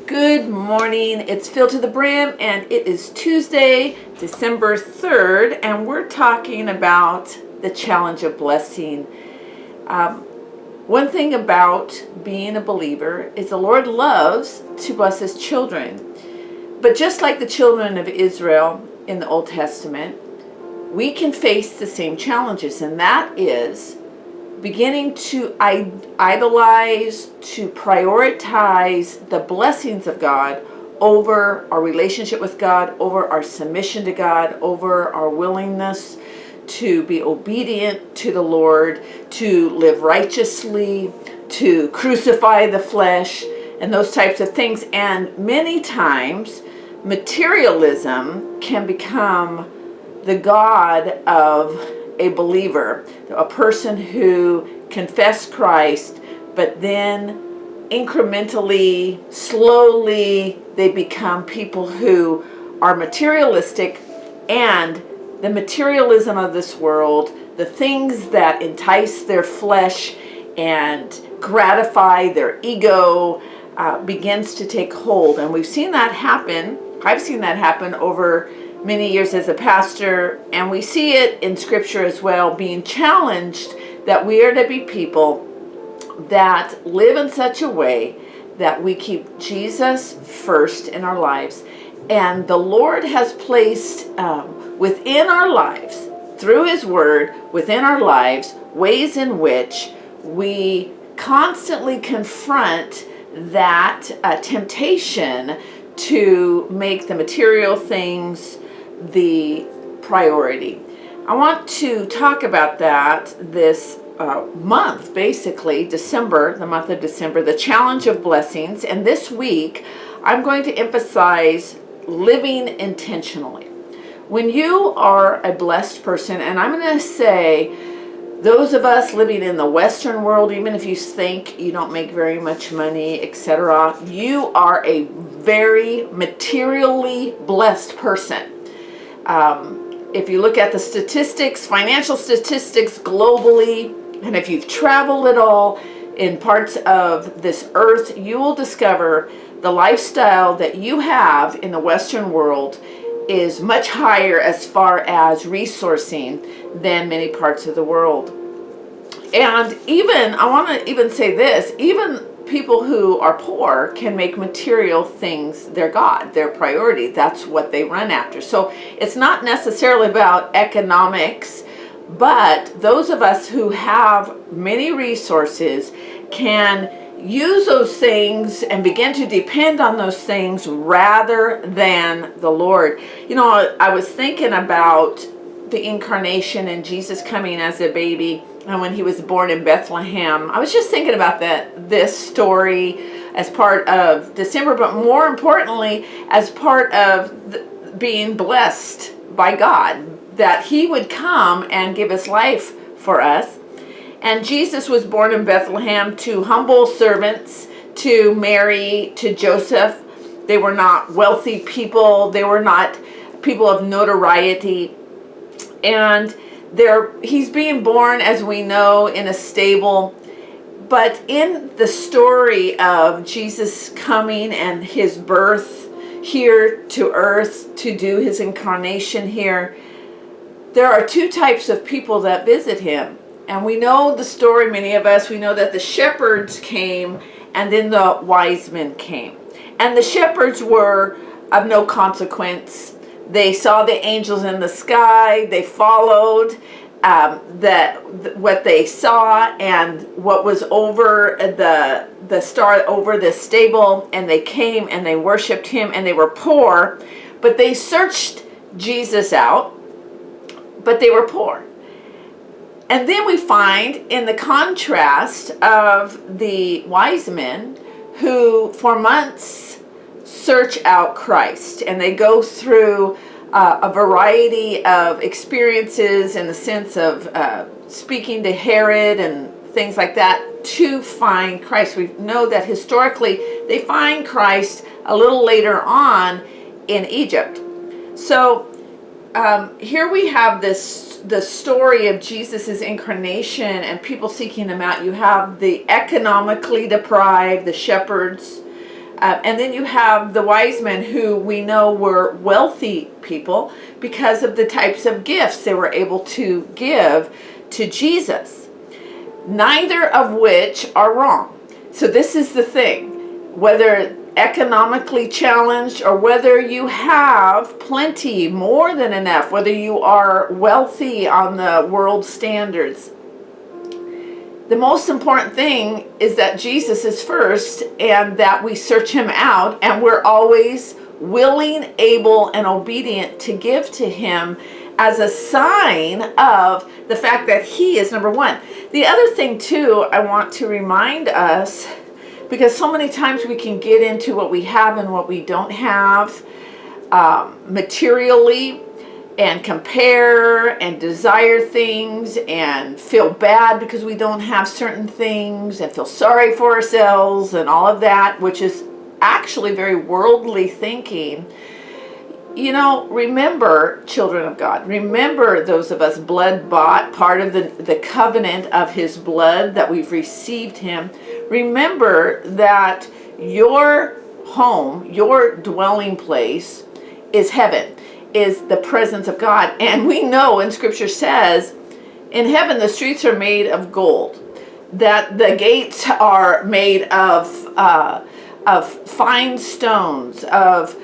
Good morning. It's filled to the brim, and it is Tuesday, December 3rd, and we're talking about the challenge of blessing. One thing about being a believer is the Lord loves to bless His children. But just like the children of Israel in the Old Testament, we can face the same challenges, and that is beginning to idolize, to prioritize the blessings of God over our relationship with God, over our submission to God, over our willingness to be obedient to the Lord, to live righteously, to crucify the flesh, and those types of things. And many times, materialism can become the God of a believer, a person who confessed Christ, but then incrementally, slowly, they become people who are materialistic, and the materialism of this world, the things that entice their flesh and gratify their ego, begins to take hold. And we've seen that happen. I've seen that happen over many years as a pastor, and we see it in Scripture as well, being challenged that we are to be people that live in such a way that we keep Jesus first in our lives. And the Lord has placed within our lives, through His Word, within our lives, ways in which we constantly confront that temptation to make the material things the priority. I want to talk about that this month, basically, December, the month of December, the challenge of blessings. And this week, I'm going to emphasize living intentionally. When you are a blessed person, and I'm going to say, those of us living in the Western world, even if you think you don't make very much money, etc., you are a very materially blessed person. If you look at the statistics, financial statistics globally, and if you've traveled at all in parts of this earth, you will discover the lifestyle that you have in the Western world is much higher as far as resourcing than many parts of the world. And even, I want to even say this, even people who are poor can make material things their God, their priority. That's what they run after. So it's not necessarily about economics, but those of us who have many resources can use those things and begin to depend on those things rather than the Lord. You know, I was thinking about the incarnation and Jesus coming as a baby, and when He was born in Bethlehem. I was just thinking about this story as part of December, but more importantly, as part of being blessed by God, that He would come and give His life for us. And Jesus was born in Bethlehem to humble servants, to Mary, to Joseph. They were not wealthy people. They were not people of notoriety. And He's being born, as we know, in a stable. But in the story of Jesus coming and His birth here to earth to do His incarnation here, there are two types of people that visit Him. And we know the story, many of us, we know that the shepherds came and then the wise men came. And the shepherds were of no consequence. They saw the angels in the sky. They followed what they saw and what was over the star over the stable. And they came and they worshipped Him, and they were poor. But they searched Jesus out, but they were poor. And then we find in the contrast of the wise men who for months search out Christ, and they go through a variety of experiences in the sense of speaking to Herod and things like that to find Christ. We know that historically they find Christ a little later on in Egypt. So here we have the story of Jesus' incarnation and people seeking Him out. You have the economically deprived, the shepherds, And then you have the wise men, who we know were wealthy people because of the types of gifts they were able to give to Jesus, neither of which are wrong. So this is the thing, whether economically challenged or whether you have plenty, more than enough, whether you are wealthy on the world standards, the most important thing is that Jesus is first, and that we search him out, and we're always willing, able, and obedient to give to him as a sign of the fact that he is number one. The other thing too, I want to remind us, because so many times we can get into what we have and what we don't have materially, and compare and desire things and feel bad because we don't have certain things, and feel sorry for ourselves and all of that, which is actually very worldly thinking. You know, remember, children of God, remember those of us blood bought, part of the covenant of his blood, that we've received him. Remember that your home, your dwelling place is heaven, is the presence of God. And we know, and scripture says, in heaven the streets are made of gold, that the gates are made of fine stones, of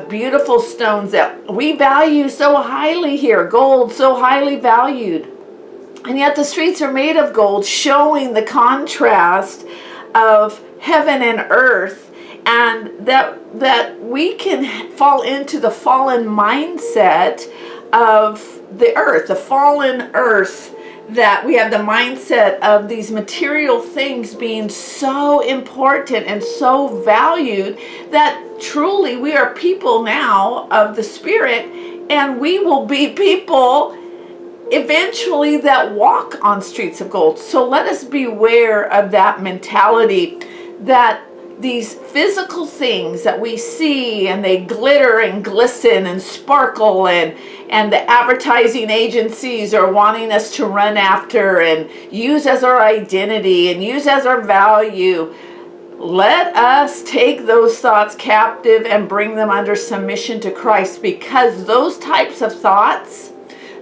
beautiful stones that we value so highly here, gold so highly valued. And yet the streets are made of gold, showing the contrast of heaven and earth, and that we can fall into the fallen mindset of the earth, the fallen earth, that we have the mindset of these material things being so important and so valued, that truly we are people now of the Spirit, and we will be people eventually that walk on streets of gold. So let us beware of that mentality, that these physical things that we see, and they glitter and glisten and sparkle, and the advertising agencies are wanting us to run after and use as our identity and use as our value. Let us take those thoughts captive and bring them under submission to Christ, because those types of thoughts,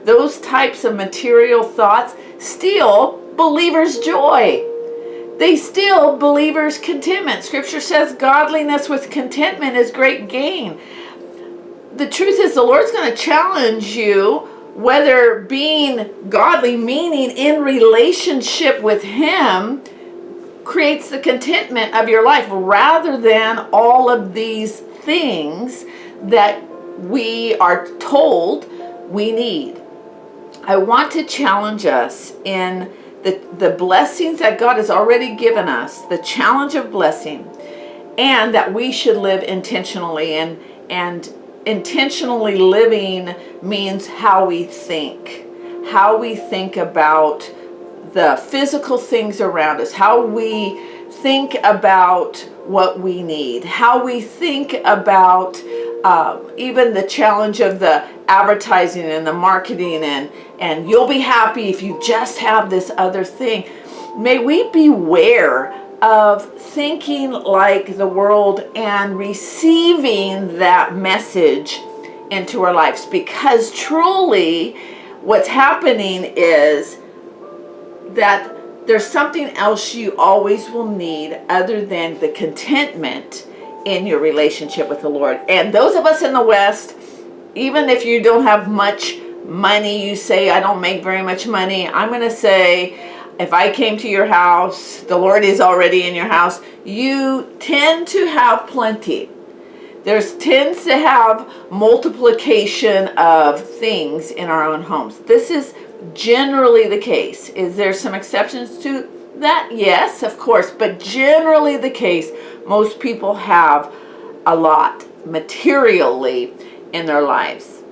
those types of material thoughts, steal believers' joy. They steal believers' contentment. Scripture says godliness with contentment is great gain. The truth is, the Lord's going to challenge you, whether being godly, meaning in relationship with him, creates the contentment of your life, rather than all of these things that we are told we need. I want to challenge us in the blessings that God has already given us, the challenge of blessing, and that we should live intentionally. And intentionally living means how we think about the physical things around us, how we think about what we need, how we think about even the challenge of the advertising and the marketing, and you'll be happy if you just have this other thing. May we beware of thinking like the world and receiving that message into our lives, because truly what's happening is that there's something else you always will need other than the contentment in your relationship with the Lord. And those of us in the West, even if you don't have much money, you say, I don't make very much money. I'm going to say, if I came to your house, the Lord is already in your house, you tend to have plenty. Tends to have multiplication of things in our own homes. This is generally the case. Is there some exceptions to that? Yes, of course, but generally the case, most people have a lot materially in their lives.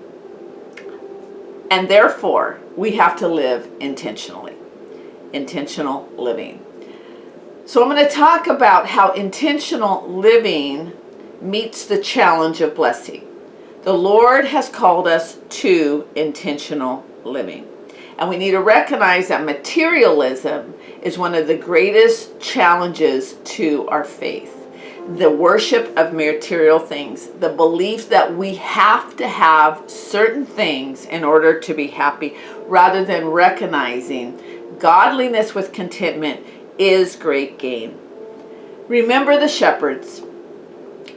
And therefore, we have to live intentionally. Intentional living. So I'm going to talk about how intentional living meets the challenge of blessing. The Lord has called us to intentional living. And we need to recognize that materialism is one of the greatest challenges to our faith. The worship of material things, the belief that we have to have certain things in order to be happy, rather than recognizing godliness with contentment is great gain. Remember the shepherds.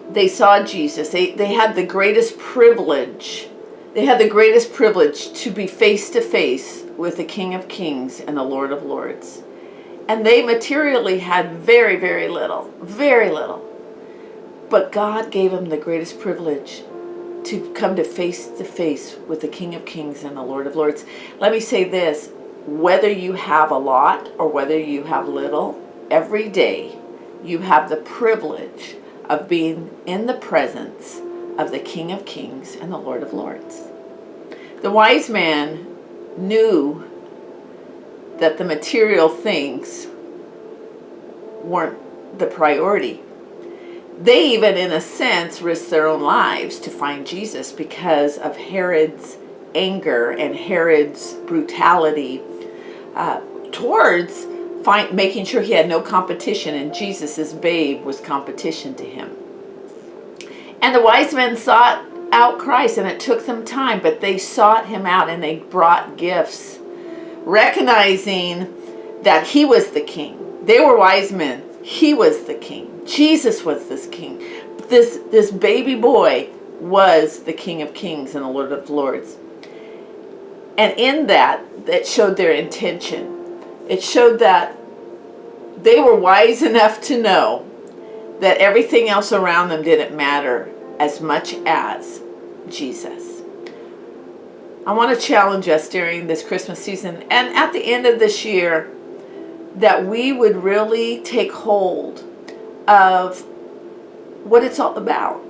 They saw Jesus. They had the greatest privilege. They had the greatest privilege to be face to face with the King of Kings and the Lord of Lords. And they materially had very, very little. Very little. But God gave them the greatest privilege to come to face with the King of Kings and the Lord of Lords. Let me say this. Whether you have a lot or whether you have little, every day you have the privilege of being in the presence of the King of Kings and the Lord of Lords. The wise man knew that the material things weren't the priority. They even, in a sense, risked their own lives to find Jesus because of Herod's anger and Herod's brutality towards making sure he had no competition, and Jesus' babe was competition to him. And the wise men sought out Christ, and it took them time, but they sought him out and they brought gifts, recognizing that he was the king. They were wise men. He was the king. Jesus was this king. This baby boy was the King of Kings and the Lord of Lords. And in that showed their intention. It showed that they were wise enough to know that everything else around them didn't matter as much as Jesus. I want to challenge us during this Christmas season and at the end of this year that we would really take hold of what it's all about,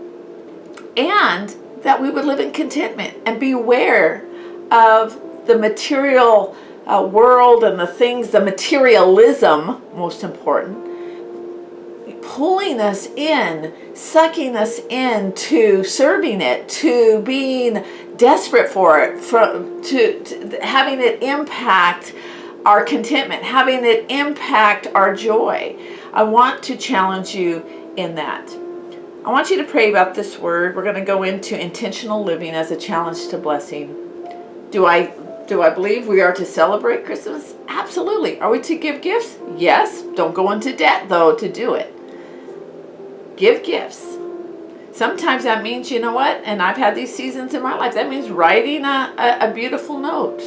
and that we would live in contentment and beware of the material world and the things, the materialism, most important, pulling us in, sucking us into serving it, to being desperate for it, to having it impact our contentment, having it impact our joy. I want to challenge you in that. I want you to pray about this word. We're going to go into intentional living as a challenge to blessing. Do I believe we are to celebrate Christmas? Absolutely. Are we to give gifts? Yes. Don't go into debt, though, to do it. Give gifts. Sometimes that means, you know what, and I've had these seasons in my life, that means writing a beautiful note,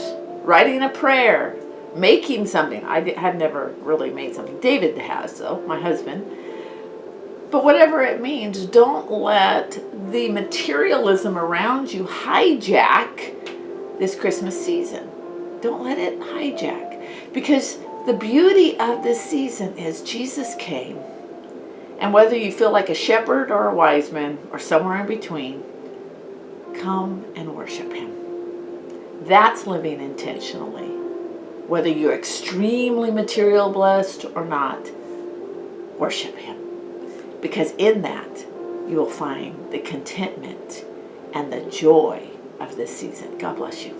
writing a prayer, making something. I've never really made something. David has, though, my husband. But whatever it means, don't let the materialism around you hijack this Christmas season. Don't let it hijack. Because the beauty of this season is Jesus came. And whether you feel like a shepherd or a wise man or somewhere in between, come and worship him. That's living intentionally. Whether you're extremely material blessed or not, worship him. Because in that, you will find the contentment and the joy of this season. God bless you.